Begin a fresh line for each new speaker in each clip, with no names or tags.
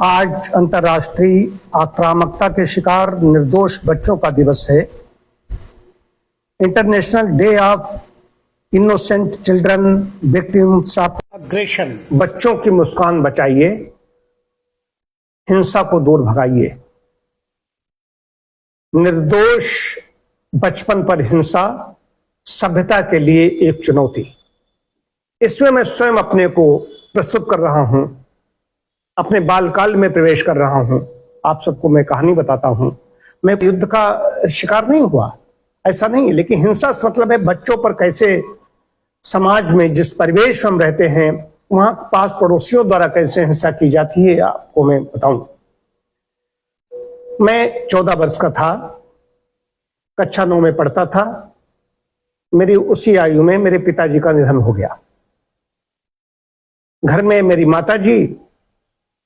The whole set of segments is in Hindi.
आज अंतर्राष्ट्रीय आक्रामकता के शिकार निर्दोष बच्चों का दिवस है। International day of innocent children victims of aggression. बच्चों की मुस्कान बचाइए, हिंसा को दूर भगाइए। निर्दोष बचपन पर हिंसा सभ्यता के लिए एक चुनौती। इसमें मैं स्वयं अपने को प्रस्तुत कर रहा हूं, अपने बालकाल में प्रवेश कर रहा हूं। आप सबको मैं कहानी बताता हूं। मैं युद्ध का शिकार नहीं हुआ, ऐसा नहीं, लेकिन हिंसा से मतलब है बच्चों पर कैसे समाज में जिस परिवेश में हम रहते हैं वहां पास पड़ोसियों द्वारा कैसे हिंसा की जाती है, आपको मैं बताऊं। मैं 14 वर्ष का था, कक्षा 9 में पढ़ता था। मेरी उसी आयु में मेरे पिताजी का निधन हो गया। घर में मेरी माताजी,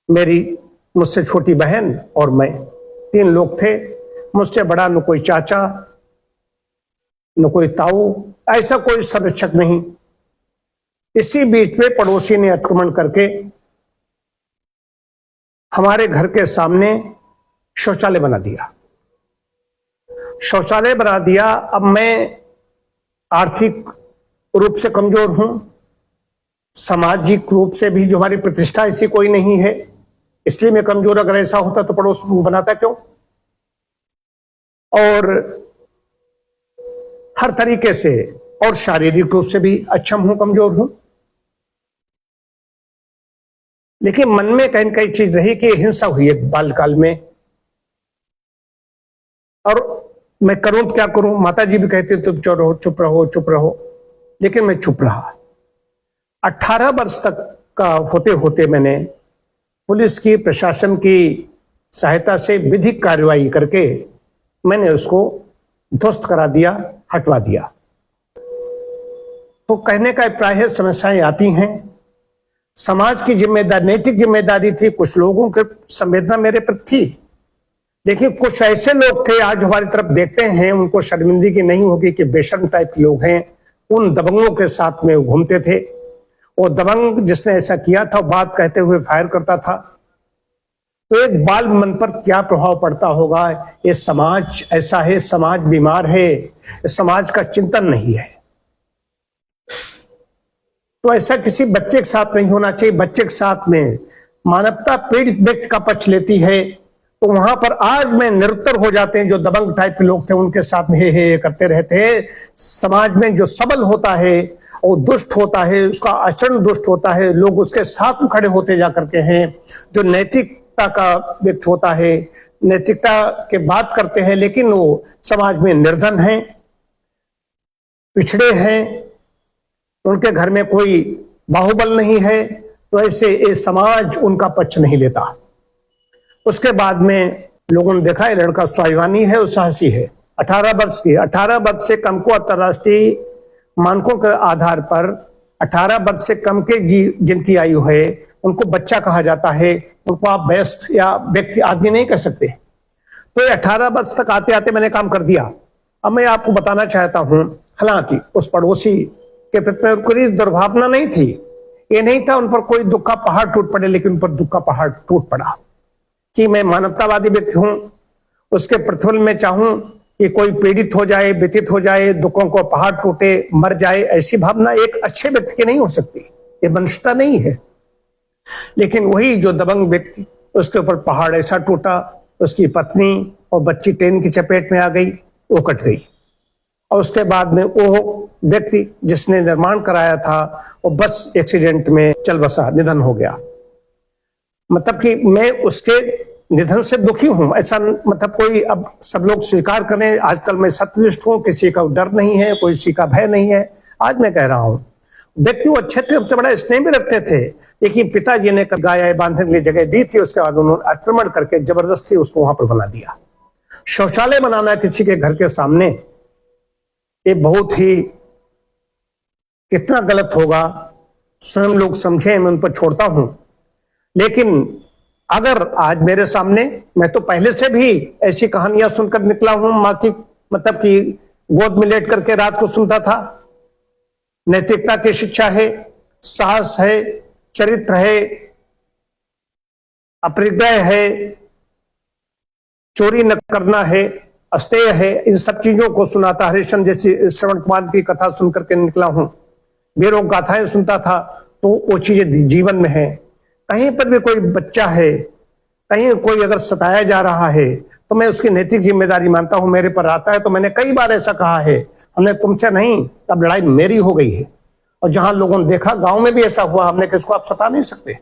मेरी मुझसे छोटी बहन और मैं, 3 लोग थे। मुझसे बड़ा न कोई चाचा न कोई ताऊ, ऐसा कोई संरक्षक नहीं। इसी बीच में पड़ोसी ने आक्रमण करके हमारे घर के सामने शौचालय बना दिया। शौचालय बना दिया। अब मैं आर्थिक रूप से कमजोर हूं, सामाजिक रूप से भी जो हमारी प्रतिष्ठा ऐसी कोई नहीं है, इसलिए मैं कमजोर। अगर ऐसा होता तो पड़ोस में बनाता क्यों? और हर तरीके से, और शारीरिक रूप से भी अक्षम हूं, कमजोर हूं। लेकिन मन में कहीं न कहीं चीज रही कि हिंसा हुई है बालकाल में, और मैं करूं तो क्या करूं। माताजी भी कहती तुम चुप रहो चुप रहो, लेकिन मैं चुप रहा। 18 वर्ष तक का होते होते मैंने पुलिस की, प्रशासन की सहायता से विधिक कार्रवाई करके मैंने उसको ध्वस्त करा दिया, हटवा दिया। तो कहने का प्राय समस्याएं आती हैं। समाज की जिम्मेदारी, नैतिक जिम्मेदारी थी, कुछ लोगों की संवेदना मेरे प्रति थी, लेकिन कुछ ऐसे लोग थे आज हमारी तरफ देखते हैं, उनको शर्मिंदगी नहीं होगी कि बेशर्म टाइप के लोग हैं। उन दबंगों के साथ में घूमते थे। वो दबंग जिसने ऐसा किया था, बात कहते हुए फायर करता था। तो एक बाल मन पर क्या प्रभाव पड़ता होगा। ये समाज ऐसा है, समाज बीमार है, समाज का चिंतन नहीं है। तो ऐसा किसी बच्चे के साथ नहीं होना चाहिए। बच्चे के साथ में मानवता पीड़ित व्यक्ति का पक्ष लेती है, तो वहां पर आज में निरुत्तर हो जाते हैं। जो दबंग टाइप के लोग थे उनके साथ में हे करते रहते हैं। समाज में जो सबल होता है और दुष्ट होता है, उसका आचरण दुष्ट होता है, लोग उसके साथ में खड़े होते जा करके हैं। जो नैतिकता का व्यक्ति होता है, नैतिकता के बात करते हैं, लेकिन वो समाज में निर्धन हैं, पिछड़े हैं, उनके घर में कोई बाहुबल नहीं है, तो ऐसे ये समाज उनका पक्ष नहीं लेता। उसके बाद में लोगों ने देखा ये लड़का स्वाभिमानी है, साहसी है। 18 वर्ष की, 18 वर्ष से कम को अंतर्राष्ट्रीय मानकों के आधार पर 18 वर्ष से कम के जिनकी आयु है उनको बच्चा कहा जाता है। उनको आप वयस्क या व्यक्ति आदमी नहीं कह सकते। तो ये 18 वर्ष तक आते आते मैंने काम कर दिया। अब मैं आपको बताना चाहता हूं, हालांकि उस पड़ोसी के प्रति कोई दुर्भावना नहीं थी। ये नहीं था उन पर कोई दुख का पहाड़ टूट पड़े, लेकिन उन पर दुख का पहाड़ टूट पड़ा कि मैं मानवतावादी व्यक्ति हूं। उसके प्रतिफल में चाहूं कि कोई पीड़ित हो जाए, व्यतीत हो जाए, दुखों को पहाड़ टूटे, मर जाए, ऐसी भावना एक अच्छे व्यक्ति की नहीं हो सकती। ये मनुष्यता नहीं है। लेकिन वही जो दबंग व्यक्ति, उसके ऊपर पहाड़ ऐसा टूटा, उसकी पत्नी और बच्ची ट्रेन की चपेट में आ गई, वो कट गई। और उसके बाद में वो व्यक्ति जिसने निर्माण कराया था वो बस एक्सीडेंट में चल बसा, निधन हो गया। मतलब कि मैं उसके निधन से दुखी हूं, ऐसा मतलब कोई अब सब लोग स्वीकार करें। आजकल मैं सत्यनिष्ठ हूं, किसी का डर नहीं है, कोई किसी का भय नहीं है। आज मैं कह रहा हूं, व्यक्ति वो अच्छे थे, सबसे बड़ा स्नेह भी रखते थे, लेकिन पिताजी ने गाय बांधने के लिए जगह दी थी, उसके बाद उन्होंने आक्रमण करके जबरदस्ती उसको वहां पर बना दिया। शौचालय बनाना किसी के घर के सामने ये बहुत ही कितना गलत होगा, स्वयं लोग समझे, मैं उन पर छोड़ता हूं। लेकिन अगर आज मेरे सामने, मैं तो पहले से भी ऐसी कहानियां सुनकर निकला हूं। माँ की मतलब कि गोद में लेट करके रात को सुनता था। नैतिकता की शिक्षा है, साहस है, चरित्र है, अपरिग्रह है, चोरी न करना है, अस्तेय है, इन सब चीजों को सुनाता। हरिश्चंद्र जैसी श्रवण कुमार की कथा सुन करके निकला हूं, वीरों गाथाएं सुनता था, तो वो चीजें जीवन में है। कहीं पर भी कोई बच्चा है, कहीं कोई अगर सताया जा रहा है, तो मैं उसकी नैतिक जिम्मेदारी मानता हूं। मेरे पर आता है तो मैंने कई बार ऐसा कहा है, हमने तुमसे नहीं, तब लड़ाई मेरी हो गई है। और जहां लोगों ने देखा, गांव में भी ऐसा हुआ, हमने किसको आप सता नहीं सकते।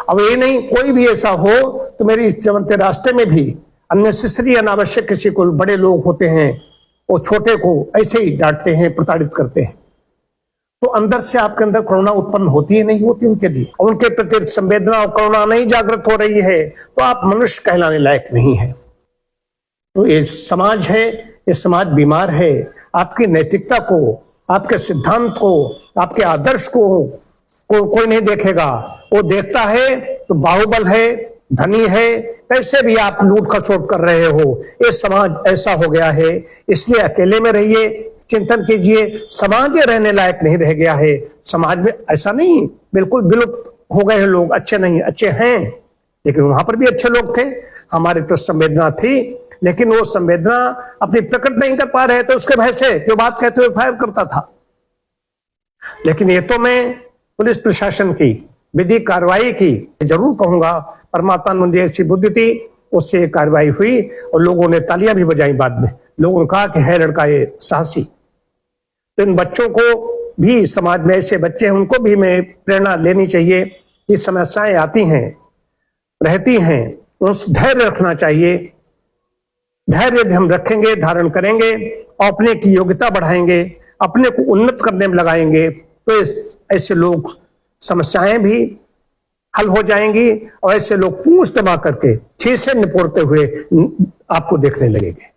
अब ये नहीं, कोई भी ऐसा हो तो मेरी चलते रास्ते में भी अननेसेसरी, अनावश्यक किसी को, बड़े लोग होते हैं वो छोटे को ऐसे ही डांटते हैं, प्रताड़ित करते हैं, तो अंदर से आपके अंदर करुणा उत्पन्न होती है, नहीं होती उनके लिए, उनके प्रति संवेदना और करुणा नहीं जागृत हो रही है, तो आप मनुष्य कहलाने लायक नहीं है। तो ये समाज है, ये समाज बीमार है। आपकी नैतिकता को, आपके सिद्धांत को, आपके आदर्श को कोई नहीं देखेगा। वो देखता है तो बाहुबल है, धनी है, कैसे भी आप लूट खसोट कर रहे हो। ये समाज ऐसा हो गया है, इसलिए अकेले में रहिए, चिंतन कीजिए। समाज ये रहने लायक नहीं रह गया है। समाज में ऐसा नहीं बिल्कुल विलुप्त हो गए हैं लोग, अच्छे नहीं, अच्छे हैं, लेकिन वहां पर भी अच्छे लोग थे, हमारे प्रति संवेदना थी, लेकिन वो संवेदना अपनी प्रकट नहीं कर पा रहे थे, उसके भय से जो बात कहते हुए फायर करता था। लेकिन ये तो मैं पुलिस प्रशासन की विधिक कार्रवाई की जरूर कहूंगा। परमात्मा ने मुझे ऐसी बुद्धि थी, उससे कार्रवाई हुई और लोगों ने तालियां भी बजाई। बाद में लोगों ने कहा कि है लड़का ये साहसी। तो इन बच्चों को भी, समाज में ऐसे बच्चे हैं, उनको भी मैं प्रेरणा लेनी चाहिए कि समस्याएं आती हैं, रहती हैं, उस धैर्य रखना चाहिए। धैर्य यदि हम रखेंगे, धारण करेंगे और अपने की योग्यता बढ़ाएंगे, अपने को उन्नत करने में लगाएंगे, तो ऐसे लोग, समस्याएं भी हल हो जाएंगी और ऐसे लोग पूंछ दबा करके खीसे निपोड़ते हुए आपको देखने लगेंगे।